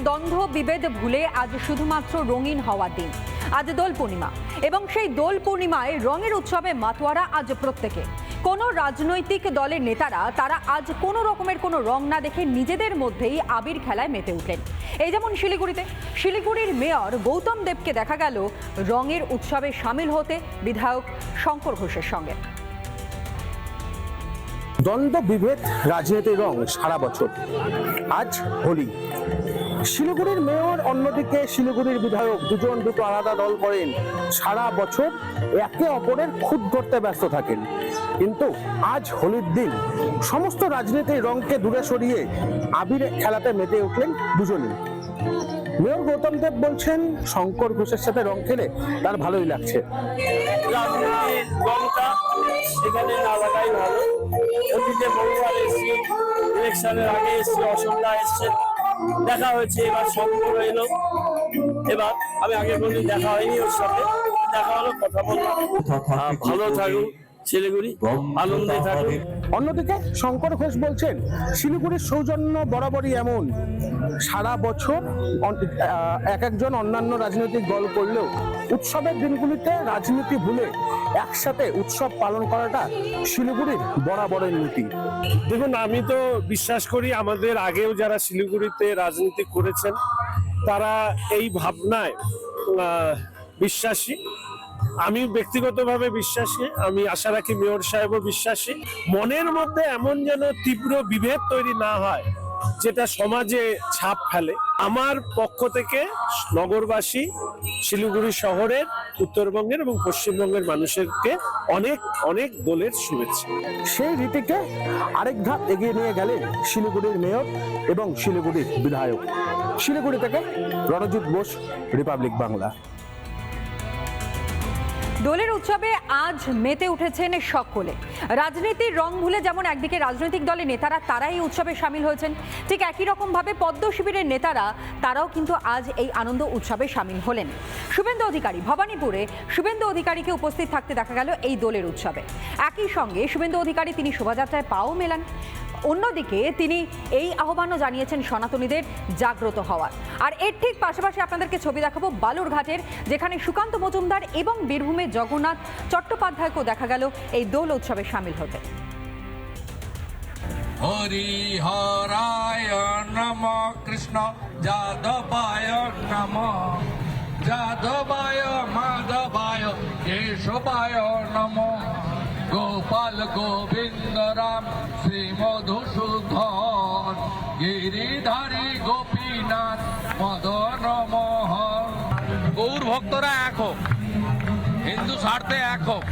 দ্বন্দ্ব বিভেদ ভুলে আজ শুধুমাত্র রঙিন হওয়ার দিন। আজ দোল পূর্ণিমা এবং সেই দোল পূর্ণিমায় রঙের উৎসবে মাতোয়ারা আজ প্রত্যেকে। কোনো রাজনৈতিক দলের নেতারা তারা আজ কোনো রকমের কোনো রং না দেখে নিজেদের মধ্যেই আবির খেলায় মেতে উঠলেন। এই যেমন শিলিগুড়ির মেয়র গৌতম দেবকে দেখা গেল রঙের উৎসবে সামিল হতে বিধায়ক শঙ্কর ঘোষের সঙ্গে। দ্বন্দ্ব বিভেদ রাজনীতির রং সারা বছর, আজ হোলি। শিলিগুড়ির মেয়র অন্যদিকে শিলিগুড়ির বিধায়ক, দুজন দুটো আলাদা দল করেন, সারা বছর একে অপরের খুঁত ধরতে ব্যস্ত থাকেন। কিন্তু আজ হোলির দিন সমস্ত রাজনীতির রংকে দূরে সরিয়ে আবির খেলাতে মেতে উঠলেন দুজনই। মেয়র গৌতম দেব বলছেন শঙ্কর ঘোষের সাথে রং খেলে তার ভালোই লাগছে। রাজনীতির রংটা সেখানে না লাগাই ভালো। অতীতে বহুবার এসেছি, ইলেকশনের আগে এসেছি, অসুবিধা এসছে, দেখা হয়েছে, এবার শঙ্কর এলো। এবার আমি আগে কোনদিন দেখা হয়নি ওর সাথে, দেখা হলো, কথা বললাম। ভালো থাকুক শিলিগুড়ি, আনন্দে থাকুক। অন্যদিকে শঙ্কর ঘোষ বলছেন শিলিগুড়ির সৌজন্য বরাবরই এমন, সারা বছর এক একজন অন্যান্য রাজনৈতিক দল করলেও উৎসবের দিনগুলিতে রাজনীতি ভুলে একসাথে উৎসব পালন করাটা শিলিগুড়ির বরাবরের নীতি। দেখুন, আমি তো বিশ্বাস করি আমাদের আগেও যারা শিলিগুড়িতে রাজনীতি করেছেন তারা এই ভাবনায় বিশ্বাসী। আমি ব্যক্তিগতভাবে বিশ্বাসী, আমি আশা রাখি মেয়র সাহেবও বিশ্বাসী। মনের মধ্যে এমন যেন তীব্র বিভেদ তৈরি না হয় যেটা সমাজে ছাপ ফেলে। আমার পক্ষ থেকে নগরবাসী, শিলিগুড়ি শহরের, উত্তরবঙ্গের এবং পশ্চিমবঙ্গের মানুষেরকে অনেক অনেক দোলের শুভেচ্ছা। সেই রীতিকে আরেক ধাপ এগিয়ে নিয়ে গেলেন শিলিগুড়ির মেয়র এবং শিলিগুড়ির বিধায়ক। শিলিগুড়ি থেকে রণজিৎ বোস, রিপাবলিক বাংলা। দোলের উৎসবে আজ মেতে উঠেছেন সকলে। রাজনীতির রং ভুলে যেমন একদিকে রাজনৈতিক দলের নেতারা তারাই এই উৎসবে সামিল হয়েছেন, ঠিক একই রকম ভাবে পদ্ম শিবিরের নেতারা তারাও কিন্তু আজ এই আনন্দ উৎসবে সামিল হলেন। শুভেন্দু অধিকারী ভবানীপুরে শুভেন্দু অধিকারীকে উপস্থিত থাকতে দেখা গেল এই দোলের উৎসবে। একই সঙ্গে শুভেন্দু অধিকারী তিনি শোভাযাত্রায় পাও মেলান। অন্যদিকে তিনি এই আহ্বানও জানিয়েছেন সনাতনীদের জাগ্রত হওয়ার। আর এর ঠিক পাশাপাশি আপনাদেরকে ছবি দেখাবো বালুরঘাটের, যেখানে সুকান্ত মজুমদার এবং বীরভূমের জগন্নাথ চট্টোপাধ্যায়কেও দেখা গেল এই দোল উৎসবে সামিল হতে। হরি হরায় নম কৃষ্ণ যাদবায় নম যাদবায় মাধবায় কেশবায় নম গোপাল গোবিন্দ রাম শ্রী মধুসূদন গিরিধারী গোপীনাথ মদন মোহন। গৌর ভক্তরা এক হোক, হিন্দু স্বার্থে এক হোক।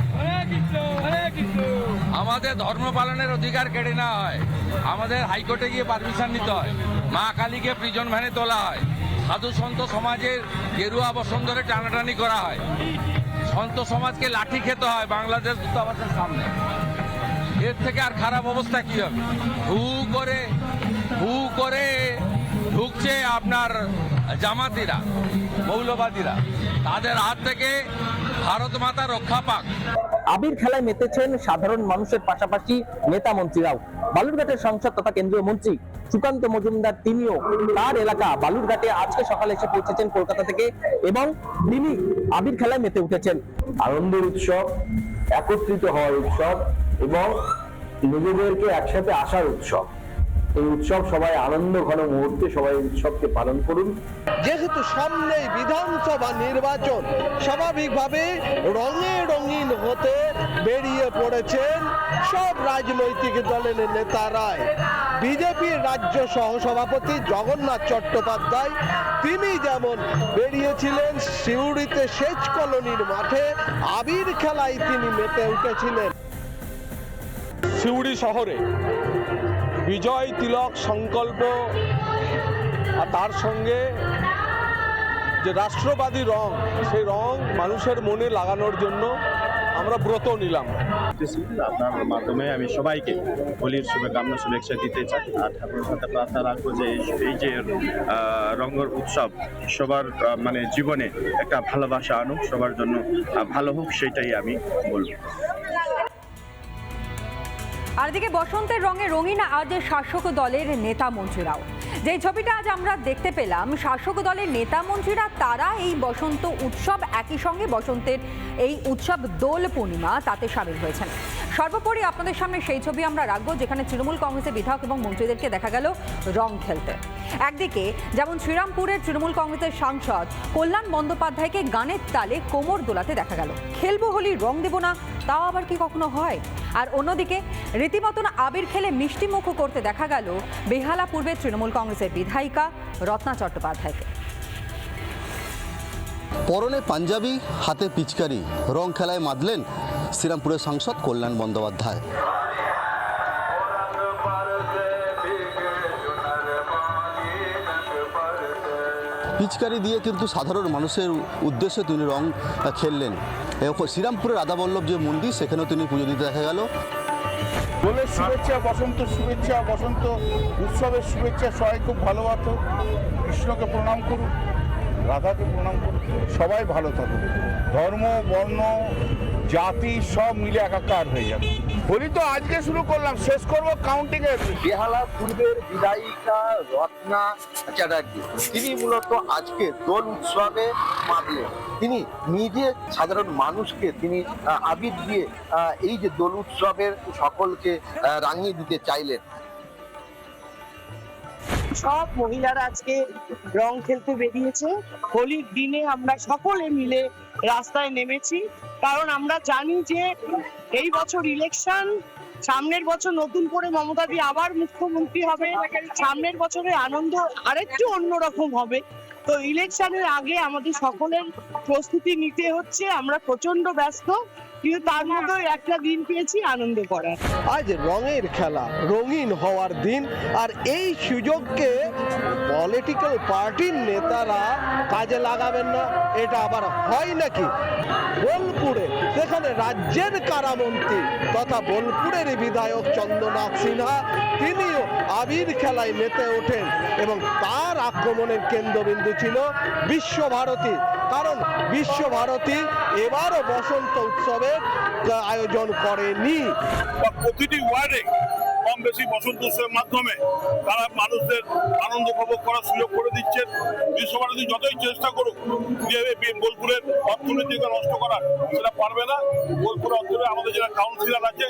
আমাদের ধর্ম পালনের অধিকার কেড়ে নেওয়া হয়, আমাদের হাইকোর্টে গিয়ে পারমিশন নিতে হয়, মা কালীকে প্রিজন ভ্যানে তোলা হয়, সাধু সন্ত সমাজের গেরুয়া বসন ধরে টানাটানি করা হয়, সন্ত সমাজকে লাঠি খেতে হয় বাংলাদেশ দূতাবাসের সামনে। এর থেকে আর খারাপ অবস্থা কি হবে? হু করে ঢুকছে আপনার জামাতিরা, মৌলবাদীরা, তাদের হাত থেকে ভারত মাতা রক্ষা পাক। আবির খেলায় মেতেছেন সাধারণ মানুষের পাশাপাশি নেতা মন্ত্রীরাও। বালুরঘাটের সাংসদ তথা কেন্দ্রীয় মন্ত্রী সুকান্ত মজুমদার তিনিও তার এলাকা বালুরঘাটে আজকে সকালে এসে পৌঁছেছেন কলকাতা থেকে এবং তিনি আবির খেলায় মেতে উঠেছেন। আনন্দের উৎসব, একত্রিত হওয়ার উৎসব এবং নিজেদেরকে একসাথে আসার উৎসব। এই উৎসব সবাই আনন্দ ঘন মুহূর্তে সবাই উৎসবকে পালন করুন। যেহেতু সামনেই বিধানসভা নির্বাচন, স্বাভাবিকভাবে রঙে রঙিন হতে বেরিয়ে পড়েছেন সব রাজনৈতিক দলের নেতারাই। বিজেপির রাজ্য সহসভাপতি জগন্নাথ চট্টোপাধ্যায় তিনি যেমন বেরিয়েছিলেন সিউড়িতে সেচ কলোনির মাঠে, আবির খেলায় তিনি মেতে উঠেছিলেন। সিউড়ি শহরে বিজয় তিলক সংকল্প আর তার সঙ্গে যে রাষ্ট্রবাদী রং, সেই রং মানুষের মনে লাগানোর জন্য আমরা ব্রত নিলাম। আপনার মাধ্যমে আমি সবাইকে হোলির শুভকামনা শুভেচ্ছা দিতে চাই। আর ঠাকুরের সাথে প্রার্থনা রাখবো যে এই যে রঙের উৎসব সবার মানে জীবনে একটা ভালোবাসা আনুক, সবার জন্য ভালো হোক, সেটাই আমি বলবো। আর দিকে বসন্তের রঙে রঙিন আজ শাসক দলের নেতা মন্ত্রীরাও। যেই ছবিটা আজ আমরা দেখতে পেলাম, শাসক দলের নেতা মন্ত্রীরা তারা এই বসন্ত উৎসব, একই সঙ্গে বসন্তের এই উৎসব দোল পূর্ণিমা, তাতে সামিল হয়েছেন। সর্বোপরি আপনাদের সামনে সেই ছবি আমরা রাখবো যেখানে তৃণমূল কংগ্রেসের বিধায়ক এবং মন্ত্রীদেরকে দেখা গেল রং খেলতে। একদিকে যেমন শ্রীরামপুরের তৃণমূল কংগ্রেসের সাংসদ কল্যাণ বন্দ্যোপাধ্যায়কে গানের তালে কোমর দোলাতে দেখা গেল, খেলবো হোলি রং দেব না, তাও আবার কি কখনো হয়? আর অন্যদিকে রীতিমতন আবির খেলে মিষ্টিমুখ করতে দেখা গেল বেহালা পূর্বের তৃণমূল কংগ্রেসের বিধায়িকা রত্না চট্টোপাধ্যায়কে। পরনে পাঞ্জাবি, হাতে পিচকারি, রং খেলায় মাতলেন শ্রীরামপুরের সাংসদ কল্যাণ বন্দ্যোপাধ্যায়। পিচকারি দিয়ে কিন্তু সাধারণ মানুষের উদ্দেশ্যে তিনি রং খেললেন। শ্রীরামপুরের রাধাবল্লভ যে মন্দির, সেখানেও তিনি পুজো দিতে দেখা গেল। দোলের শুভেচ্ছা, বসন্তের শুভেচ্ছা, বসন্ত উৎসবের শুভেচ্ছা, সবাই খুব ভালোবাসো, কৃষ্ণকে প্রণাম করুন, রাধাকে প্রণাম করুন, সবাই ভালো থাকুন, ধর্ম বর্ণ জাতি সব মিলে একাকার হয়ে যাবে। হোলি তো আজকে শুরু করলাম, শেষ করবো কাউন্টিং এর। বেহালা পূর্বের বিধায়িকা রত্না চ্যাটার্জি তিনি মূলত আজকে দোল উৎসবে মাতলেন। তিনি নিজে সাধারণ মানুষকে তিনি আবির দিয়ে এই যে দোল উৎসবের সকলকে রাঙিয়ে দিতে চাইলেন। সব মহিলারা আজকে রং খেলতে বেরিয়েছে। হোলির দিনে আমরা সকলে মিলে রাস্তায় নেমেছি, কারণ আমরা জানি যে এই বছর ইলেকশন, সামনের বছর নতুন করে মমতাদি আবার মুখ্যমন্ত্রী হবে, সামনের বছরে আনন্দ আরেকটু অন্যরকম হবে। তো ইলেকশনের আগে আমাদের সকলের প্রস্তুতি নিতে হচ্ছে। আমরা প্রচন্ড ব্যস্ত, কিন্তু তার মধ্যে একটা দিন পেয়েছি আনন্দ করার। আজ রঙের খেলা, রঙিন হওয়ার দিন, আর এই সুযোগকে পলিটিক্যাল পার্টির নেতারা কাজে লাগাবেন না, এটা আবার হয় নাকি? বোলপুরে যেখানে রাজ্যের কারামন্ত্রী তথা বোলপুরের বিধায়ক চন্দ্রনাথ সিনহা, তিনিও আবির খেলায় মেতে ওঠেন এবং তার আক্রমণের কেন্দ্রবিন্দু ছিল বিশ্বভারতী, কারণ বিশ্বভারতী এবারও বসন্ত উৎসবের আয়োজন করেনি। প্রতিটি ওয়ার্ডে কম বেশি বসন্ত উৎসবের মাধ্যমে তারা মানুষদের আনন্দ উপভোগ করার সুযোগ করে দিচ্ছেন। বিশ্বভারতী যতই চেষ্টা করুক যে বোলপুরের অর্থনীতিকে নষ্ট করার, সেটা পারবে না। বোলপুর অঞ্চলে আমাদের যারা কাউন্সিলর আছে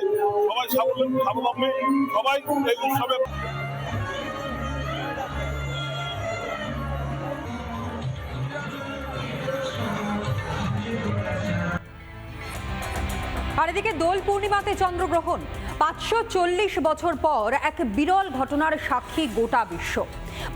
সবাই স্বাবলম্বী, সবাই এই উৎসবে। আর এদিকে দোল পূর্ণিমাতে চন্দ্রগ্রহণ, 540 বছর পর এক বিরল ঘটনার সাক্ষী গোটা বিশ্ব।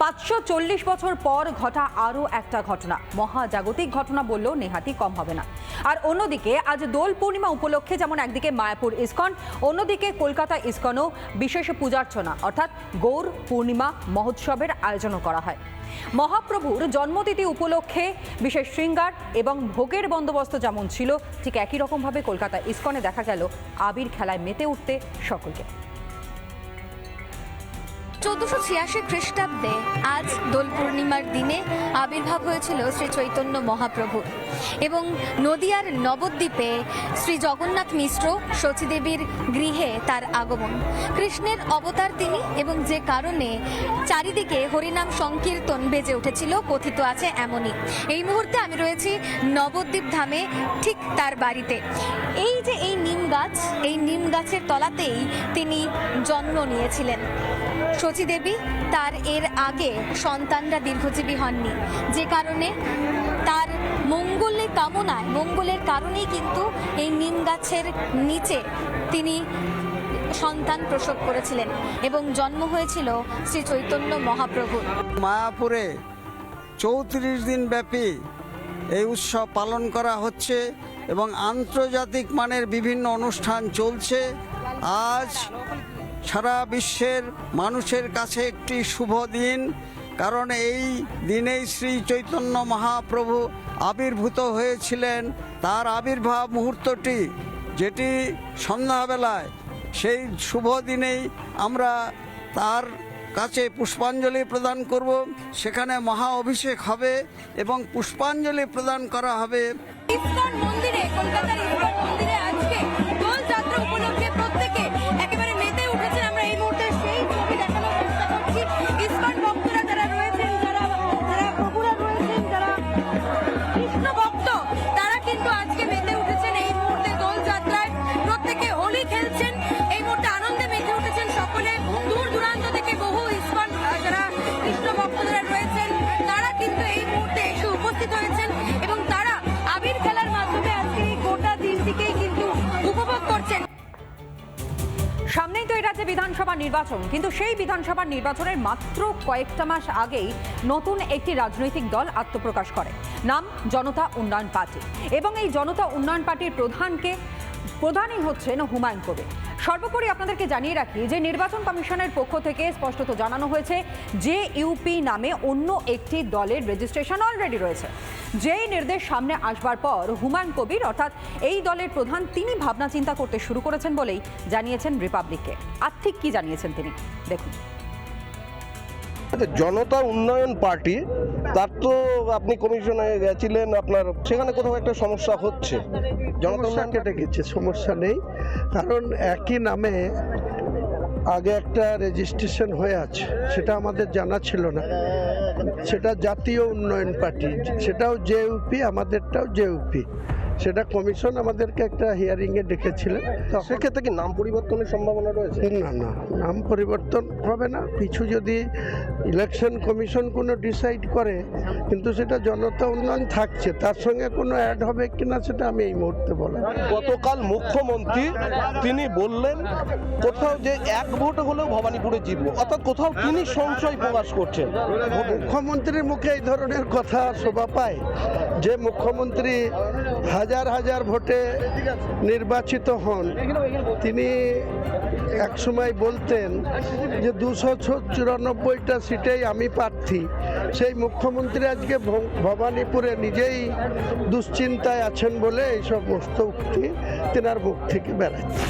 540 বছর পর ঘটা আরও একটা ঘটনা, মহাজাগতিক ঘটনা বললেও নেহাতি কম হবে না। আর অন্যদিকে আজ দোল পূর্ণিমা উপলক্ষে যেমন একদিকে মায়াপুর ইস্কন, অন্যদিকে কলকাতা ইস্কনও বিশেষ পূজার্চনা অর্থাৎ গৌর পূর্ণিমা মহোৎসবের আয়োজন করা হয়। মহাপ্রভুর জন্মতিথি উপলক্ষে বিশেষ শৃঙ্গার এবং ভোগের বন্দোবস্ত যেমন ছিল, ঠিক একই রকমভাবে কলকাতা ইস্কনে দেখা গেল আবির খেলায় মেতে উঠতে সকলকে। 1486 খ্রিস্টাব্দে আজ দোল পূর্ণিমার দিনে আবির্ভাব হয়েছিল শ্রী চৈতন্য মহাপ্রভু এবং নদিয়ার নবদ্বীপে শ্রী জগন্নাথ মিশ্র শচীদেবীর গৃহে তার আগমন। কৃষ্ণের অবতার তিনি এবং যে কারণে চারিদিকে হরিনাম সংকীর্তন বেজে উঠেছিল, কথিত আছে এমনই। এই মুহূর্তে আমি রয়েছি নবদ্বীপ ধামে, ঠিক তার বাড়িতে। এই যে এই নিম গাছ, এই নিম গাছের তলাতেই তিনি জন্ম নিয়েছিলেন। শচীদেবী তার এর আগে সন্তানরা দীর্ঘজীবী হননি, যে কারণে তার মঙ্গলের কারণেই কিন্তু এই নিম গাছের নিচে তিনি সন্তান প্রসব করেছিলেন এবং জন্ম হয়েছিল শ্রী চৈতন্য মহাপ্রভুর। মায়াপুরে 34 দিন ব্যাপী এই উৎসব পালন করা হচ্ছে এবং আন্তর্জাতিক মানের বিভিন্ন অনুষ্ঠান চলছে। আজ সারা বিশ্বের মানুষের কাছে একটি শুভ দিন, কারণ এই দিনেই শ্রী চৈতন্য মহাপ্রভু আবির্ভূত হয়েছিলেন। তার আবির্ভাব মুহূর্তটি যেটি সন্ধ্যাবেলায়, সেই শুভ দিনেই আমরা তার কাছে পুষ্পাঞ্জলি প্রদান করব। সেখানে মহা অভিষেক হবে এবং পুষ্পাঞ্জলি প্রদান করা হবে। ইস্কন মন্দিরে, কলকাতার ইস্কন মন্দিরে আজকে দোল যাত্রা উপলক্ষে প্রত্যেকে একেবারে মেতে উঠেছেন। আমরা এই মুহূর্তে সেই ছবি দেখানোর চেষ্টা করছি। ইস্কন ভক্তরা উপস্থিত হয়েছেন এবং তারা আবির খেলার মাধ্যমে আজকে এই গোটা দিনটিকেই কিন্তু উপভোগ করছেন। সামনেই তো এই রাজ্যে বিধানসভা নির্বাচন, কিন্তু সেই বিধানসভা নির্বাচনের মাত্র কয়েকটা মাস আগেই নতুন একটি রাজনৈতিক দল আত্মপ্রকাশ করে, নাম জনতা উন্নয়ন পার্টি। এবং এই জনতা উন্নয়ন পার্টির প্রধানই হচ্ছেন হুমায়ুন কবির। সর্বোপরি আপনাদেরকে জানিয়ে রাখি যে নির্বাচন কমিশনের পক্ষ থেকে স্পষ্টত জানানো হয়েছে যে ইউপি নামে অন্য একটি দলের রেজিস্ট্রেশন অলরেডি রয়েছে। যেই নির্দেশ সামনে আসবার পর হুমায়ুন কবির অর্থাৎ এই দলের প্রধান তিনি ভাবনা চিন্তা করতে শুরু করেছেন বলেই জানিয়েছেন রিপাবলিককে। আর ঠিক কি জানিয়েছেন তিনি দেখুন। জনতা উন্নয়ন পার্টি, তার তো আপনি কমিশনে গেছিলেন, আপনার সেখানে কোথাও একটা সমস্যা হচ্ছে? জনতা উন্নয়ন কেটে গেছে, সমস্যা নেই, কারণ একই নামে আগে একটা রেজিস্ট্রেশন হয়ে আছে, সেটা আমাদের জানা ছিল না। সেটা জাতীয় উন্নয়ন পার্টি, সেটাও জেইউপি, আমাদেরটাও জেইউপি। সেটা কমিশন আমাদেরকে একটা হিয়ারিংয়ে ডেকেছিলেন। সেক্ষেত্রে কি নাম পরিবর্তনের সম্ভাবনা রয়েছে? না না, নাম পরিবর্তন হবে না। কিছু যদি ইলেকশন কমিশন কোনো ডিসাইড করে, কিন্তু সেটা জনতা উন্নয়ন থাকছে, তার সঙ্গে কোনো অ্যাড হবে কিনা সেটা আমি এই মুহূর্তে বললাম। গতকাল মুখ্যমন্ত্রী তিনি বললেন কোথাও যে এক ভোট হলেও ভবানীপুরে জিতবো, অর্থাৎ কোথাও তিনি সংশয় প্রকাশ করছেন। মুখ্যমন্ত্রীর মুখে এই ধরনের কথা শোভা পায়? যে মুখ্যমন্ত্রী হাজার হাজার ভোটে নির্বাচিত হন, তিনি একসময় বলতেন যে 294টা সিটেই আমি প্রার্থী। সেই মুখ্যমন্ত্রী আজকে ভবানীপুরে নিজেই দুশ্চিন্তায় আছেন বলে এই সমস্ত উক্তি তেনার মুখ থেকে বেড়াচ্ছে।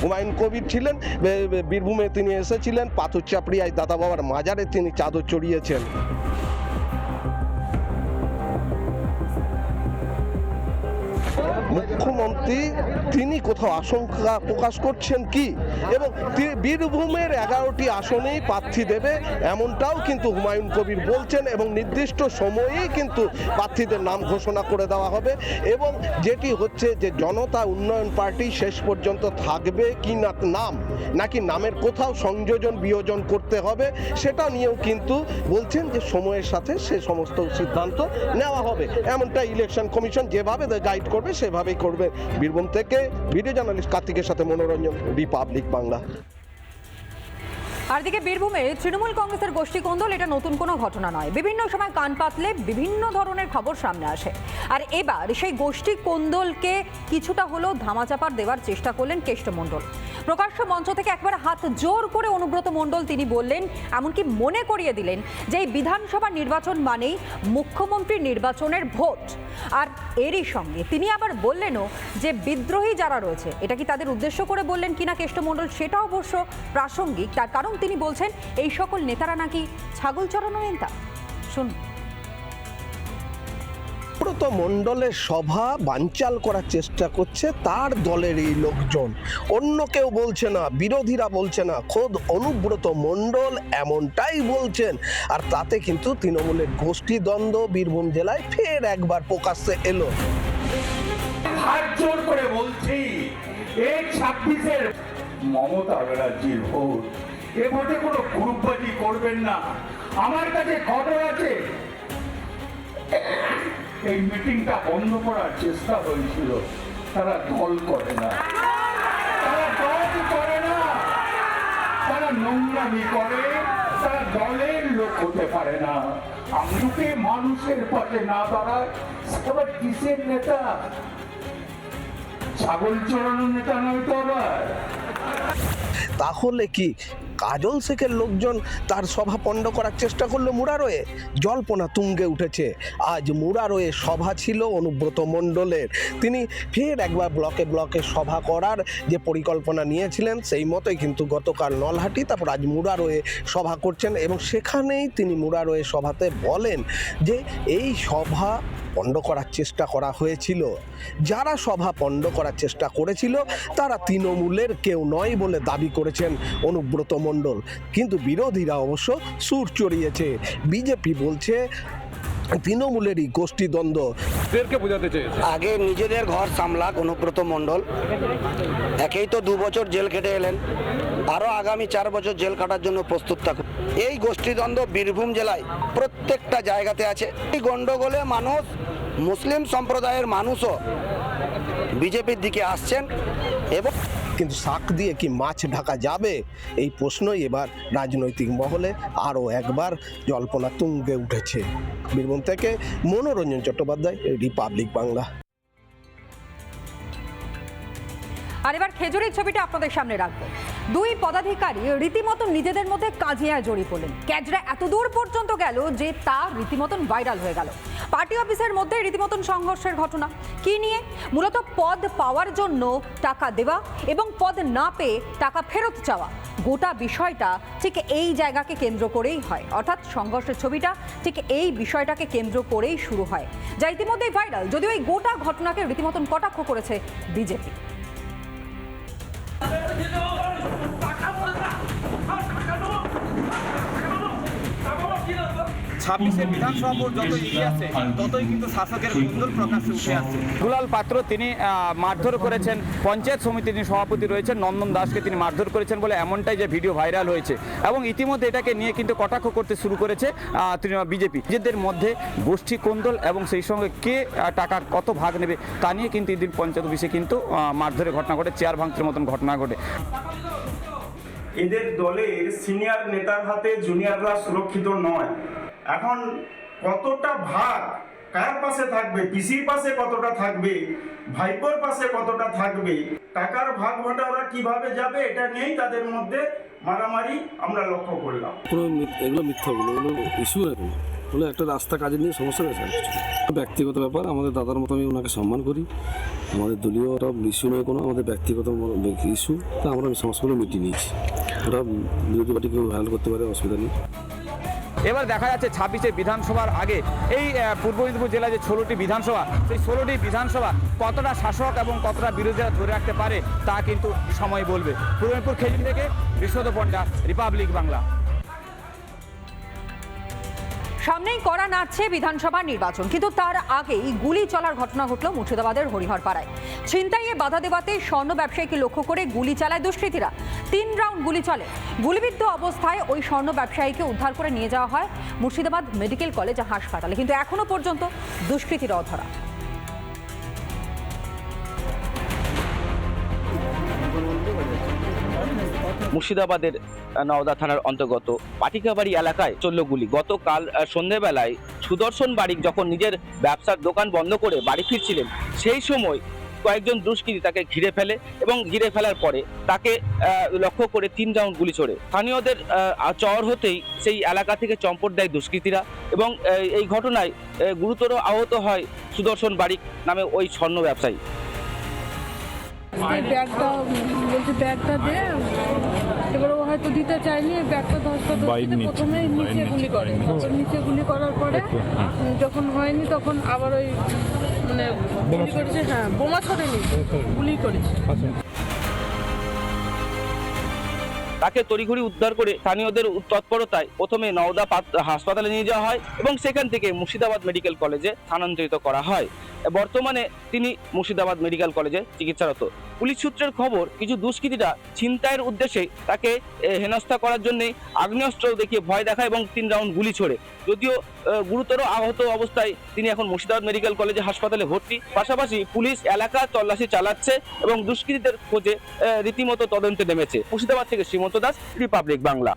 হুমায়ুন কবির ছিলেন বীরভূমে, তিনি এসেছিলেন পাথরচাপড়িয়ায় দাদা বাবার মাজারে তিনি চাদর চড়িয়েছেন। মুখ্যমন্ত্রী তিনি কোথাও আশঙ্কা প্রকাশ করছেন কি, এবং বীরভূমের 11টি আসনেই প্রার্থী দেবে এমনটাও কিন্তু হুমায়ুন কবির বলছেন, এবং নির্দিষ্ট সময়েই কিন্তু প্রার্থীদের নাম ঘোষণা করে দেওয়া হবে। এবং যেটি হচ্ছে যে জনতা উন্নয়ন পার্টি শেষ পর্যন্ত থাকবে কি না, নাম নাকি নামের কোথাও সংযোজন বিয়োজন করতে হবে, সেটা নিয়েও কিন্তু বলছেন যে সময়ের সাথে সে সমস্ত সিদ্ধান্ত নেওয়া হবে। এমনটা ইলেকশন কমিশন যেভাবে গাইড করবে সেভাবেই করবে। বীরভূম থেকে ভিডিও জার্নালিস্ট কার্তিকের সাথে মনোরঞ্জন, রিপাবলিক বাংলা। আর দিকে বীরভূমে তৃণমূল কংগ্রেসের গোষ্ঠী কোন্দল এটা নতুন কোনো ঘটনা নয়। বিভিন্ন সময় কান পাতলে বিভিন্ন ধরনের খবর সামনে আসে। আর এবার সেই গোষ্ঠী কোন্দলকে কিছুটা হলেও ধামাচাপা দেওয়ার চেষ্টা করলেন কেষ্ট মণ্ডল। প্রকাশ্য মঞ্চ থেকে একবার হাত জোর করে অনুব্রত মণ্ডল তিনি বললেন, এমনকি মনে করিয়ে দিলেন যে এই বিধানসভা নির্বাচন মানেই মুখ্যমন্ত্রী নির্বাচনের ভোট। আর এরই সঙ্গে তিনি আবার বললেনও যে বিদ্রোহী যারা রয়েছে, এটা কি তাদের উদ্দেশ্য করে বললেন কিনা কেষ্ট মণ্ডল সেটা অবশ্য প্রাসঙ্গিক। তার কারণ তিনি বলছেন এই সকল নেতারা নাকি ছাগল চড়ানো নেতা। শুনুন। অনুব্রত মণ্ডলের সভা বানচাল করার চেষ্টা করছে তার দলের এই লোকজন, অন্য কেউ বলছে না, বিরোধীরা বলছে না, খোদ অনুব্রত মণ্ডল এমনটাই বলছেন। আর তাতে কিন্তু তৃণমূলের গোষ্ঠী দ্বন্দ্ব বীরভূম জেলায় ফের একবার প্রকাশ্যে এলো। হাত জোর করে বলছি, এই 26-এর মমতা ব্যানার্জির ভোট, এ ভোটে কোনো গ্রুপবাজি করবেন না। আমার কাছে খবর আছে এই মিটিংটা বন্ধ করার চেষ্টা হয়েছিল, তারা দল করে না, তারা দল করে না, তারা নোংরামি করে, তারা দলের লোক হতে পারে না। আমলুকে মানুষের পাশে না দাঁড়ায় আবার কিসের নেতা? ছাগল চড়ানো নেতা নয় তো আবার। তাহলে কি কাজল শেখের লোকজন তার সভা পণ্ড করার চেষ্টা করলো মুরারোয়ে? জল্পনা তুঙ্গে উঠেছে। আজ মুরারোয়ে সভা ছিল অনুব্রত মণ্ডলের। তিনি ফের একবার ব্লকে ব্লকে সভা করার যে পরিকল্পনা নিয়েছিলেন সেই মতোই কিন্তু গতকাল নলহাটি, তারপর আজ মুরারোয়ে সভা করছেন। এবং সেখানেই তিনি মুরারোয়ে সভাতে বলেন যে এই সভা পণ্ড করার চেষ্টা করা হয়েছিল, যারা সভা পণ্ড করার চেষ্টা করেছিল তারা তৃণমূলের কেউ নয় বলে দাবি করেছেন অনুব্রত মণ্ডল। কিন্তু বিরোধীরা অবশ্য সুর চড়িয়েছে। বিজেপি বলছে তৃণমূলেরই গোষ্ঠীদ্বন্দ্ব। বোঝাতে চেয়েছে আগে নিজেদের ঘর সামলাক অনুব্রত মণ্ডল, একেই তো 2 বছর জেল খেটে এলেন, আরও আগামী 4 বছর জেল কাটার জন্য প্রস্তুত থাকুন। এই গোষ্ঠীদ্বন্দ্ব বীরভূম জেলায় প্রত্যেকটা জায়গাতে আছে। এই গণ্ডগোলে মানুষ, মুসলিম সম্প্রদায়ের মানুষও বিজেপির দিকে আসছেন এবং কিন্তু শাক দিয়ে কি মাছ ঢাকা যাবে, এই প্রশ্নই এবার রাজনৈতিক মহলে আরও একবার জল্পনা তুঙ্গে উঠেছে। বীরভূম থেকে মনোরঞ্জন চট্টোপাধ্যায়, রিপাবলিক বাংলা। আর এবার খেজুরির ছবিটা আপনাদের সামনে রাখবো। 2 পদাধিকারী রীতিমতো নিজেদের মধ্যে কাজিয়ায় জড়িয়ে পড়লেন। ক্যাজরা এত দূর পর্যন্ত গেল যে তা রীতিমতন ভাইরাল হয়ে গেল। পার্টি অফিসের মধ্যে রীতিমতন সংঘর্ষের ঘটনা। কি নিয়ে? মূলত পদ পাওয়ার জন্য টাকা দেওয়া এবং পদ না পেয়ে টাকা ফেরত চাওয়া। গোটা বিষয়টা ঠিক এই জায়গাকে কেন্দ্র করেই হয়, অর্থাৎ সংঘর্ষের ছবিটা ঠিক এই বিষয়টাকে কেন্দ্র করেই শুরু হয়, যা ইতিমধ্যেই ভাইরাল। যদিও এই গোটা ঘটনাকে রীতিমতন কটাক্ষ করেছে বিজেপি। 26 বিধানসভা ভোট যত এগিয়ে আসছে ততই কিন্তু শাসকের কুন্দল প্রকাশ্যে উঠে আসছে। দুলাল পাত্র তিনি মারধর করেছেন, পঞ্চায়েত সমিতির যিনি সভাপতি রয়েছেন নন্দন দাসকে তিনি মারধর করেছেন বলে এমনটাই যে ভিডিও ভাইরাল হয়েছে। এবং ইতিমধ্যে এটাকে নিয়ে কিন্তু কটাক্ষ করতে শুরু করেছে বিজেপি। নিজেদের মধ্যে গোষ্ঠী কোন্দল এবং সেই সঙ্গে কে টাকা কত ভাগ নেবে তা নিয়ে কিন্তু এদিন পঞ্চায়েত অফিসে কিন্তু মারধরের ঘটনা ঘটে, চেয়ার ভাঙচুরের মতন ঘটনা ঘটে। এদের দলের সিনিয়র নেতার হাতে জুনিয়ররা সুরক্ষিত নয়। এখন কতটা ভাগ কার পাশে থাকবে, পিসির পাশে কতটা থাকবে, ভাইপোর পাশে কতটা থাকবে, টাকার ভাগ ভাটারা কিভাবে যাবে, এটা নিয়েই তাদের মধ্যে মারামারি আমরা লক্ষ্য করলাম। এগুলো মিথ্যা বলে, এগুলো ইস্যু হলো একটা রাস্তা কাজে নিয়ে সমস্যা হয়েছে। ব্যক্তিগত ব্যাপার, আমাদের দাদার মতো আমি ওনাকে সম্মান করি, আমাদের দলীয় ওটা ইস্যু নয় কোনো, আমাদের ব্যক্তিগত ইস্যু, তা আমরা সমস্যাগুলো মিটিয়ে নিয়েছি। ওটা বিরোধী পার্টি কেউ হ্যান্ডেল করতে পারে, অসুবিধা নেই। এবার দেখা যাচ্ছে 26 বিধানসভার আগে এই পূর্ব মেদিনীপুর জেলায় যে 16টি বিধানসভা, সেই 16টি বিধানসভা কতটা শাসক এবং কতটা বিরোধীরা ধরে রাখতে পারে তা কিন্তু সময় বলবে। পূর্ব মেদিনীপুর খেজুরি থেকে বিশ্বত পণ্ডা, রিপাবলিক বাংলা। সামনেই করা নাচছে বিধানসভা নির্বাচন, কিন্তু তার আগেই গুলি চলার ঘটনা ঘটল মুর্শিদাবাদের হরিহরপাড়ায়। ছিনতাইয়ে বাধা দেওয়াতে স্বর্ণ ব্যবসায়ীকে লক্ষ্য করে গুলি চালায় দুষ্কৃতীরা। 3 রাউন্ড গুলি চলে। গুলিবিদ্ধ অবস্থায় ওই স্বর্ণ ব্যবসায়ীকে উদ্ধার করে নিয়ে যাওয়া হয় মুর্শিদাবাদ মেডিকেল কলেজ হাসপাতালে, কিন্তু এখনো পর্যন্ত দুষ্কৃতীরা অধরা। মুর্শিদাবাদের নওদা থানার অন্তর্গত পাটিকাবাড়ি এলাকায় চলল গুলি। গতকাল সন্ধ্যেবেলায় সুদর্শন বারিক যখন নিজের ব্যবসার দোকান বন্ধ করে বাড়ি ফিরছিলেন, সেই সময় কয়েকজন দুষ্কৃতী তাকে ঘিরে ফেলে এবং ঘিরে ফেলার পরে তাকে লক্ষ্য করে 3 রাউন্ড গুলি ছোড়ে। স্থানীয়দের চর হতেই সেই এলাকা থেকে চম্পট দেয় দুষ্কৃতীরা এবং এই ঘটনায় গুরুতর আহত হয় সুদর্শন বারিক নামে ওই স্বর্ণ ব্যবসায়ী। ব্যাগটা বলছে ব্যাগটা দে, এবার ও হয়তো দিতে চায়নি, ব্যাগটা প্রথমে নিচে গুলি করে, নিচে গুলি করার পরে যখন হয়নি তখন আবার ওই মানে গুলি করেছে, হ্যাঁ বোমা ছোড়েনি, গুলি করেছে। তাকে তড়িঘড়ি উদ্ধার করে স্থানীয়দের তৎপরতায় প্রথমে নওদা হাসপাতালে নিয়ে যাওয়া হয় এবং সেখান থেকে মুর্শিদাবাদ মেডিকেল কলেজে স্থানান্তরিত করা হয়। বর্তমানে তিনি মুর্শিদাবাদ মেডিকেল কলেজে চিকিৎসারত। পুলিশ সূত্রের খবর, কিছু দুষ্কৃতীরা ছিনতাইয়ের উদ্দেশ্যে তাকে হেনস্থা করার জন্যই আগ্নেয়াস্ত্র দেখিয়ে ভয় দেখায় এবং 3 রাউন্ড গুলি ছোড়ে। যদিও গুরুতর আহত অবস্থায় তিনি এখন মুর্শিদাবাদ মেডিকেল কলেজে হাসপাতালে ভর্তি। পাশাপাশি পুলিশ এলাকা তল্লাশি চালাচ্ছে এবং দুষ্কৃতীদের খোঁজে রীতিমতো তদন্তে নেমেছে। মুর্শিদাবাদ থেকে শ্রীমন্ত দাস, রিপাবলিক বাংলা।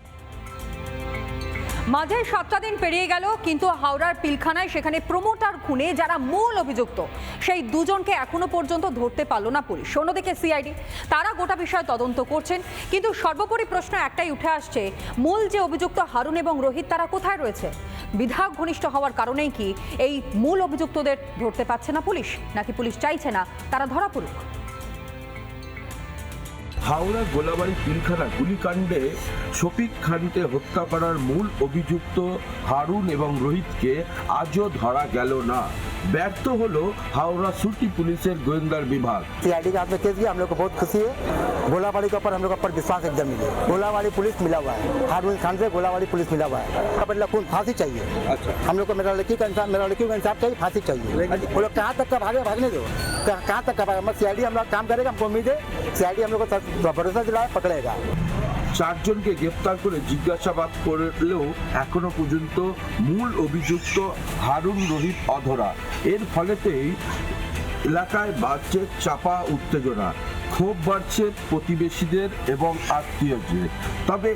মাঝে 7টা দিন পেরিয়ে গেল, কিন্তু হাওড়ার পিলখানায় সেখানে প্রমোটার খুনে যারা মূল অভিযুক্ত সেই দুজনকে এখনো পর্যন্ত ধরতে পারল না পুলিশ। অন্যদিকে সিআইডি তারা গোটা বিষয় তদন্ত করছেন, কিন্তু সর্বোপরি প্রশ্ন একটাই উঠে আসছে, মূল যে অভিযুক্ত হারুন এবং রোহিত তারা কোথায় রয়েছে? বিধায়ক ঘনিষ্ঠ হওয়ার কারণেই কি এই মূল অভিযুক্তদের ধরতে পারছে না পুলিশ, নাকি পুলিশ চাইছে না তারা ধরা পড়ুক? হাওড়া গোলাবাড়ি পিলখানা গুলিকাণ্ডে শফিক খানকে হত্যা করার মূল অভিযুক্ত হারুন এবং রোহিতকে আজও ধরা গেল না। ব্যর্থ হলো হাওড়া সিটি পুলিশের গোয়েন্দার বিভাগ। सीआईडी के हाथ में केस गया, हम लोग को बहुत खुशी है। गोलाबाड़ी के ऊपर हम लोग पर विश्वास एकदम मिले। गोलाबाड़ी पुलिस मिला हुआ है, हारून खान से गोलाबाड़ी पुलिस मिला हुआ है। बदला खून फांसी चाहिए। अच्छा, हम लोग को मेरा लड़की का इंसाफ चाहिए, फांसी चाहिए। वो लोग कहाँ तक का भागने दो, कहाँ तक का भागे। सीआईडी हम लोग काम करेगा, हमको उम्मीद है सीआईडी हम लोग को भरोसा दिलाए, पकड़ेगा। চারজনকে গ্রেপ্তার করে জিজ্ঞাসাবাদ করলেও এখনো পর্যন্ত মূল অভিযুক্ত হারুন রহিত অধরা। এর ফলেতেই এলাকায় বাড়ছে চাপা উত্তেজনা, ক্ষোভ বাড়ছে প্রতিবেশীদের এবং আত্মীয়দের। তবে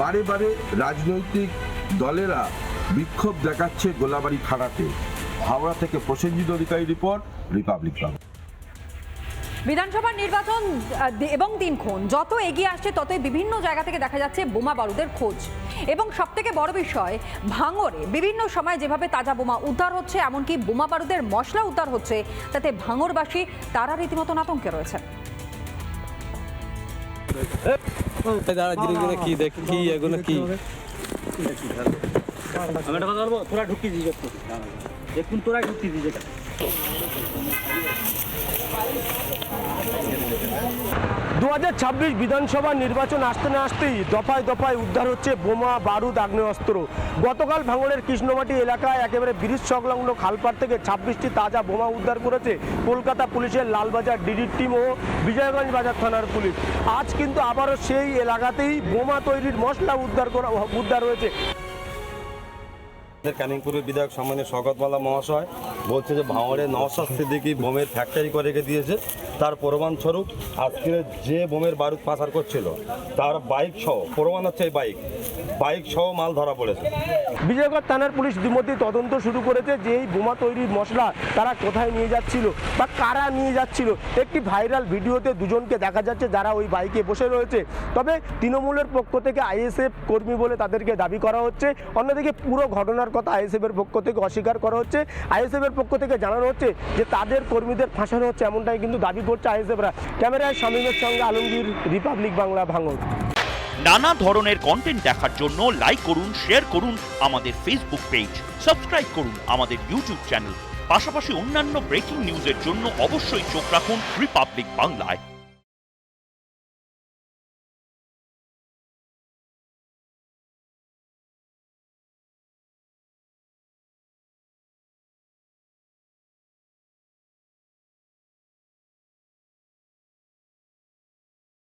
বারে বারে রাজনৈতিক দলেরা বিক্ষোভ দেখাচ্ছে গোলাবাড়ি থানাতে। হাওড়া থেকে প্রসেনজিৎ অধিকারী রিপোর্ট, রিপাবলিক বাংলা। বিধানসভা নির্বাচন এবং দিনক্ষণ যত এগিয়ে আসছে ততই বিভিন্ন জায়গা থেকে দেখা যাচ্ছে বোমা বারুদের খোঁজ, এবং সবথেকে বড় বিষয় ভাঙড়ে বিভিন্ন সময় যেভাবে তাজা বোমা উদ্ধার হচ্ছে, এমনকি বোমা বারুদের মশলা উদ্ধার হচ্ছে, তাতে ভাঙড়বাসী তারা রীতিমতন আতঙ্কে রয়েছে। দু 2026 বিধানসভা নির্বাচন আসতে না আসতেই দফায় দফায় উদ্ধার হচ্ছে বোমা, বারুদ, আগ্নেয়াস্ত্র। গতকাল ভাঙড়ের কৃষ্ণমাটি এলাকায় একেবারে ব্রিজ সংলগ্ন খালপাড় থেকে 26টি তাজা বোমা উদ্ধার করেছে কলকাতা পুলিশের লালবাজার ডিডির টিম ও বিজয়গঞ্জ বাজার থানার পুলিশ। আজ কিন্তু আবারও সেই এলাকাতেই বোমা তৈরির মশলা উদ্ধার হয়েছে। ক্যানিংপুরের বিধায়ক সম্মানীয় শওকত মোল্লা মহাশয় বলছে যে ভাঙড়ে নওশাদ সিদ্দিকী বোমের ফ্যাক্টরি করে রেখে দিয়েছে। তার প্রমাণস্বরূপ আজকে যে বোমের বারুদ পাচার করছিল তার বাইক সহ, প্রমাণ হচ্ছে এই বাইক সহ মাল ধরা পড়েছে। বিজয়গড় থানার পুলিশ ইতিমধ্যে তদন্ত শুরু করেছে যে এই বোমা তৈরির মশলা তারা কোথায় নিয়ে যাচ্ছিল বা কারা নিয়ে যাচ্ছিল। একটি ভাইরাল ভিডিওতে দুজনকে দেখা যাচ্ছে যারা ওই বাইকে বসে রয়েছে। তবে তৃণমূলের পক্ষ থেকে আইএসএফ কর্মী বলে তাদেরকে দাবি করা হচ্ছে। অন্যদিকে পুরো ঘটনার কথা আইএসএফের পক্ষ থেকে অস্বীকার করা হচ্ছে। আইএসএফের পক্ষ থেকে জানানো হচ্ছে যে তাদের কর্মীদের ফাঁসানো হচ্ছে, এমনটাই কিন্তু দাবি করছে আইএসএফরা। ক্যামেরায় শামীমের সঙ্গে আলমগীর, রিপাবলিক বাংলা, ভাঙড়। নানা ধরনের কন্টেন্ট দেখার জন্য লাইক করুন, শেয়ার করুন আমাদের ফেসবুক পেজ, সাবস্ক্রাইব করুন আমাদের ইউটিউব চ্যানেল। পাশাপাশি অন্যান্য ব্রেকিং নিউজের জন্য অবশ্যই চোখ রাখুন রিপাবলিক বাংলায়।